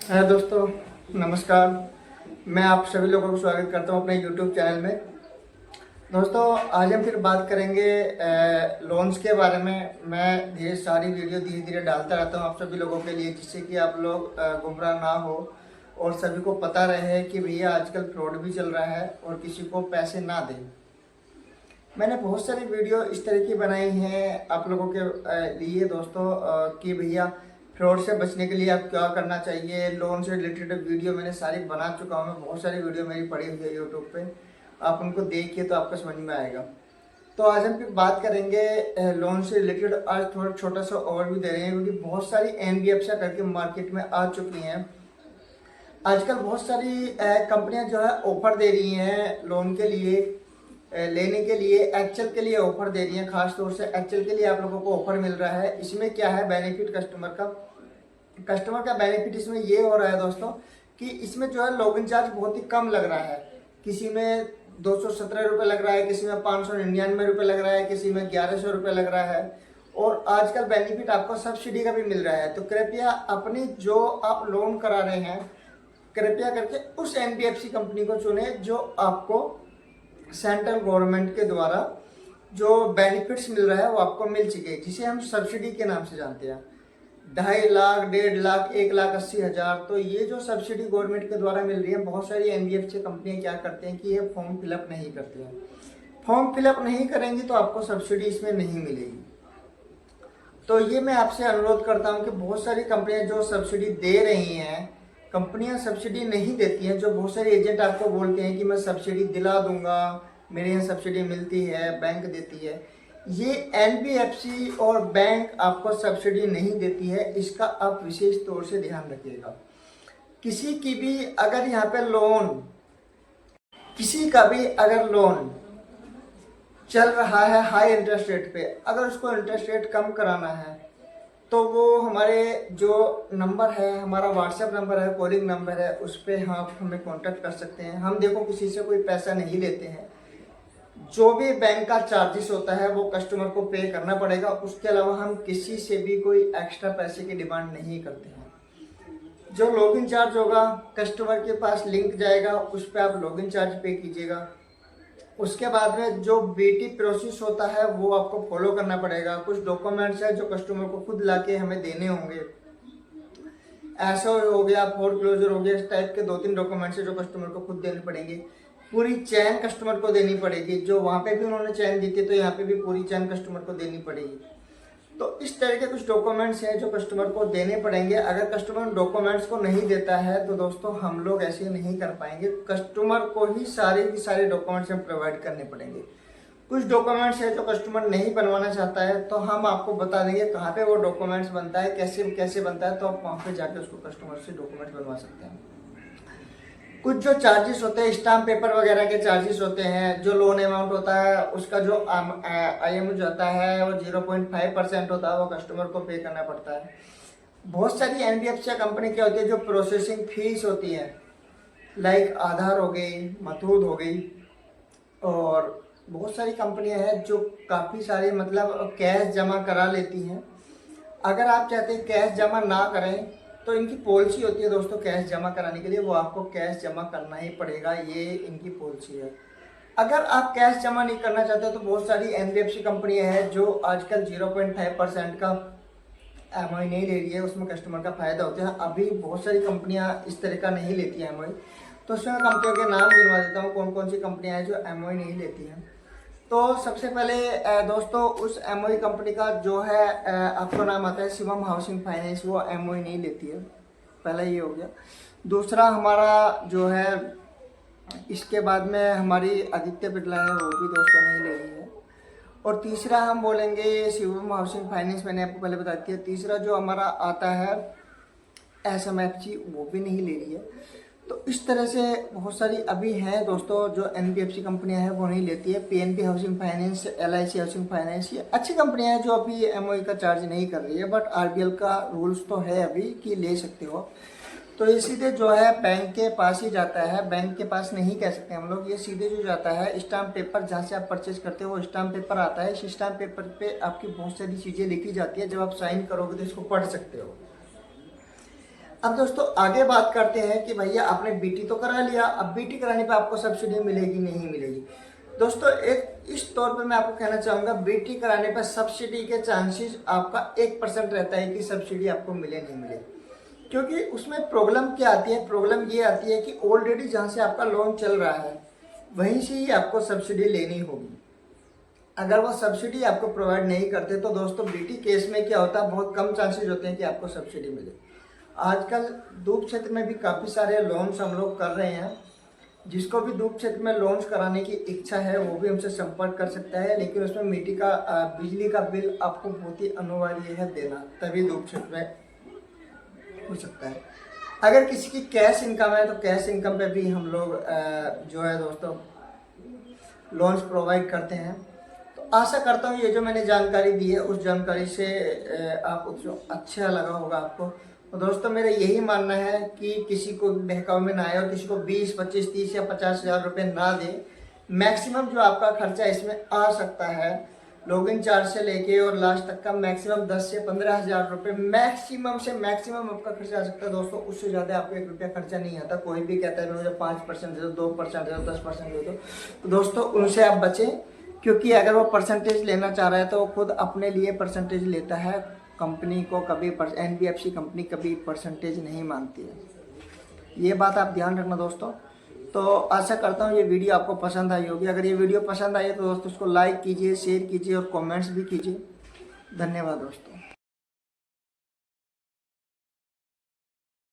है दोस्तों, नमस्कार। मैं आप सभी लोगों को स्वागत करता हूं अपने YouTube चैनल में। दोस्तों, आज हम फिर बात करेंगे लोन्स के बारे में। मैं ढेर सारी वीडियो धीरे धीरे डालता रहता हूं आप सभी लोगों के लिए, जिससे कि आप लोग गुमराह ना हो और सभी को पता रहे कि भैया आजकल फ्रॉड भी चल रहा है और किसी को पैसे ना दें। मैंने बहुत सारी वीडियो इस तरह की बनाई हैं आप लोगों के लिए दोस्तों, कि भैया फ्रॉड से बचने के लिए आप क्या करना चाहिए। लोन से रिलेटेड वीडियो मैंने सारी बना चुका हूँ। मैं बहुत सारी वीडियो मेरी पड़ी हुई है यूट्यूब पे, आप उनको देखिए तो आपको समझ में आएगा। तो आज हम फिर बात करेंगे लोन से रिलेटेड। आज थोड़ा छोटा सा ओवरव्यू दे रहे हैं, क्योंकि बहुत सारी एनबीएफसी करके मार्केट में आ चुकी हैं। आजकल बहुत सारी कंपनियां जो है ऑफर दे रही हैं लोन के लिए, लेने के लिए, एक्चल के लिए ऑफर दे रही हैं। खास तौर से एक्चल के लिए आप लोगों को ऑफर मिल रहा है। इसमें क्या है बेनिफिट कस्टमर का बेनिफिट इसमें ये हो रहा है दोस्तों, कि इसमें जो है लॉगिन चार्ज बहुत ही कम लग रहा है। किसी में 217 रुपये लग रहा है, किसी में 599 रुपये लग रहा है, किसी में 1100 रुपये लग रहा है। और आजकल बेनिफिट आपको सब्सिडी का भी मिल रहा है। तो कृपया अपनी जो आप लोन करा रहे हैं, कृपया करके उस एनबीएफसी कंपनी को चुने जो आपको सेंट्रल गवर्नमेंट के द्वारा जो बेनिफिट्स मिल रहा है वो आपको मिल चुके हैं, जिसे हम सब्सिडी के नाम से जानते हैं। 2.5 लाख, 1.5 लाख, 1,80,000। तो ये जो सब्सिडी गवर्नमेंट के द्वारा मिल रही है, बहुत सारी एनबीएफसी कंपनियां क्या करते हैं कि ये फॉर्म फिलअप नहीं करते हैं। फॉर्म फिलअप नहीं करेंगी तो आपको सब्सिडी इसमें नहीं मिलेगी। तो ये मैं आपसे अनुरोध करता हूँ कि बहुत सारी कंपनियां जो सब्सिडी दे रही हैं, कंपनियां सब्सिडी नहीं देती हैं। जो बहुत सारे एजेंट आपको बोलते हैं कि मैं सब्सिडी दिला दूंगा, मेरे यहाँ सब्सिडी मिलती है, बैंक देती है। ये एनबीएफसी और बैंक आपको सब्सिडी नहीं देती है, इसका आप विशेष तौर से ध्यान रखिएगा। किसी की भी अगर यहाँ पे लोन, किसी का भी अगर लोन चल रहा है हाई इंटरेस्ट रेट पे, अगर उसको इंटरेस्ट रेट कम कराना है तो वो हमारे जो नंबर है, हमारा व्हाट्सएप नंबर है, कॉलिंग नंबर है, उस पर आप हमें कांटेक्ट कर सकते हैं। हम देखो किसी से कोई पैसा नहीं लेते हैं। जो भी बैंक का चार्जेस होता है वो कस्टमर को पे करना पड़ेगा। उसके अलावा हम किसी से भी कोई एक्स्ट्रा पैसे की डिमांड नहीं करते हैं। जो लॉगिन चार्ज होगा कस्टमर के पास लिंक जाएगा, उस पर आप लॉगिन चार्ज पे कीजिएगा। उसके बाद में जो बीटी प्रोसेस होता है वो आपको फॉलो करना पड़ेगा। कुछ डॉक्यूमेंट्स है जो कस्टमर को खुद लाके हमें देने होंगे। ऐसा हो गया, फोरक्लोजर हो गया, इस टाइप के 2-3 डॉक्यूमेंट्स है जो कस्टमर को खुद देने पड़ेंगे। पूरी चैन कस्टमर को देनी पड़ेगी। जो वहाँ पे भी उन्होंने चैन दी थी, तो यहाँ पे भी पूरी चैन कस्टमर को देनी पड़ेगी। तो इस तरह के कुछ डॉक्यूमेंट्स हैं जो कस्टमर को देने पड़ेंगे। अगर कस्टमर डॉक्यूमेंट्स को नहीं देता है तो दोस्तों हम लोग ऐसे नहीं कर पाएंगे। कस्टमर को ही सारे के सारे डॉक्यूमेंट्स हम प्रोवाइड करने पड़ेंगे। कुछ डॉक्यूमेंट्स है जो कस्टमर नहीं बनवाना चाहता है, तो हम आपको बता देंगे कहाँ पे वो डॉक्यूमेंट्स बनता है, कैसे कैसे बनता है। तो आप वहाँ पे जाके उसको कस्टमर से डॉक्यूमेंट्स बनवा सकते हैं। कुछ जो चार्जेस होते हैं, स्टाम्प पेपर वगैरह के चार्जेस होते हैं। जो लोन अमाउंट होता है उसका जो IM जाता है वो 0.5% होता है, वो कस्टमर को पे करना पड़ता है। बहुत सारी एनबीएफसी कंपनी क्या होती है, जो प्रोसेसिंग फीस होती है, लाइक आधार हो गई, मथूट हो गई, और बहुत सारी कंपनियां हैं जो काफ़ी सारे मतलब कैश जमा करा लेती हैं। अगर आप चाहते हैं कैश जमा ना करें तो इनकी पॉलिसी होती है दोस्तों, कैश जमा कराने के लिए वो आपको कैश जमा करना ही पड़ेगा, ये इनकी पॉलिसी है। अगर आप कैश जमा नहीं करना चाहते तो बहुत सारी एनबीएफसी कंपनियां हैं जो आजकल 0.5% का एमआई नहीं ले रही है, उसमें कस्टमर का फायदा होता है। अभी बहुत सारी कंपनियां इस तरह का नहीं लेती है एमआई। तो उसमें कंपनियों के नाम गिनवा देता हूँ कौन कौन सी कंपनियां हैं जो एमआई नहीं लेती हैं। तो सबसे पहले दोस्तों उस एमओई कंपनी का जो है आपको नाम आता है शिवम हाउसिंग फाइनेंस, वो एमओई नहीं लेती है। पहला ये हो गया। दूसरा हमारा जो है, इसके बाद में हमारी आदित्य बिरला है, वो भी दोस्तों नहीं ले रही है। और तीसरा हम बोलेंगे शिवम हाउसिंग फाइनेंस, मैंने आपको पहले बता दिया। तीसरा जो हमारा आता है SMFG, वो भी नहीं ले रही है। तो इस तरह से बहुत सारी अभी हैं दोस्तों जो एनबीएफसी कंपनियां हैं वो नहीं लेती है। PNB housing finance, LIC housing finance, ये अच्छी कंपनियां हैं जो अभी एमओई का चार्ज नहीं कर रही है। बट आरबीएल का रूल्स तो है अभी कि ले सकते हो। तो ये सीधे जो है बैंक के पास ही जाता है, बैंक के पास नहीं कह सकते हम लोग, ये सीधे जो जाता है स्टाम्प पेपर, जहाँ से आप परचेज करते हो वो स्टाम्प पेपर आता है। इस स्टाम्प पेपर पे आपकी बहुत सारी चीज़ें लिखी जाती है, जब आप साइन करोगे तो इसको पढ़ सकते हो। अब दोस्तों आगे बात करते हैं कि भैया आपने बीटी तो करा लिया, अब बीटी कराने पे आपको सब्सिडी मिलेगी नहीं मिलेगी। दोस्तों एक इस तौर पे मैं आपको कहना चाहूँगा, बीटी कराने पर सब्सिडी के चांसेस आपका 1% रहता है कि सब्सिडी आपको मिले नहीं मिले। क्योंकि उसमें प्रॉब्लम क्या आती है, प्रॉब्लम ये आती है कि ऑलरेडी जहाँ से आपका लोन चल रहा है वहीं से ही आपको सब्सिडी लेनी होगी। अगर वो सब्सिडी आपको प्रोवाइड नहीं करते तो दोस्तों बीटी केस में क्या होता है, बहुत कम चांसेस होते हैं कि आपको सब्सिडी मिले। आजकल दूध क्षेत्र में भी काफ़ी सारे लोन्स हम लोग कर रहे हैं। जिसको भी दूध क्षेत्र में लोन्स कराने की इच्छा है वो भी हमसे संपर्क कर सकता है, लेकिन उसमें मिट्टी का बिजली का बिल आपको बहुत ही अनिवार्य है देना, तभी दूध क्षेत्र में हो सकता है। अगर किसी की कैश इनकम है तो कैश इनकम पे भी हम लोग जो है दोस्तों लोन्स प्रोवाइड करते हैं। तो आशा करता हूँ ये जो मैंने जानकारी दी है उस जानकारी से आपको अच्छा लगा होगा आपको। तो दोस्तों मेरा यही मानना है कि किसी को बहकावे में ना आए और किसी को 20, 25, 30 या 50,000 रुपये ना दे। मैक्सिमम जो आपका खर्चा इसमें आ सकता है, लॉगिन चार्ज से लेके और लास्ट तक का मैक्सिमम 10 से 15,000 रुपये मैक्सिमम से मैक्सिमम आपका खर्चा आ सकता है दोस्तों। उससे ज़्यादा आपको 1 रुपया खर्चा नहीं आता। कोई भी कहता है मुझे 5% दे दो, 2% दे दो, 10% दे दो, तो दोस्तों उनसे आप बचें। क्योंकि अगर वो परसेंटेज लेना चाह रहा है तो वो खुद अपने लिए परसेंटेज लेता है, कंपनी को कभी NBFC कंपनी कभी परसेंटेज नहीं मांगती है। ये बात आप ध्यान रखना दोस्तों। तो आशा करता हूँ ये वीडियो आपको पसंद आई होगी। अगर ये वीडियो पसंद आई है तो दोस्तों उसको लाइक कीजिए, शेयर कीजिए और कमेंट्स भी कीजिए। धन्यवाद दोस्तों।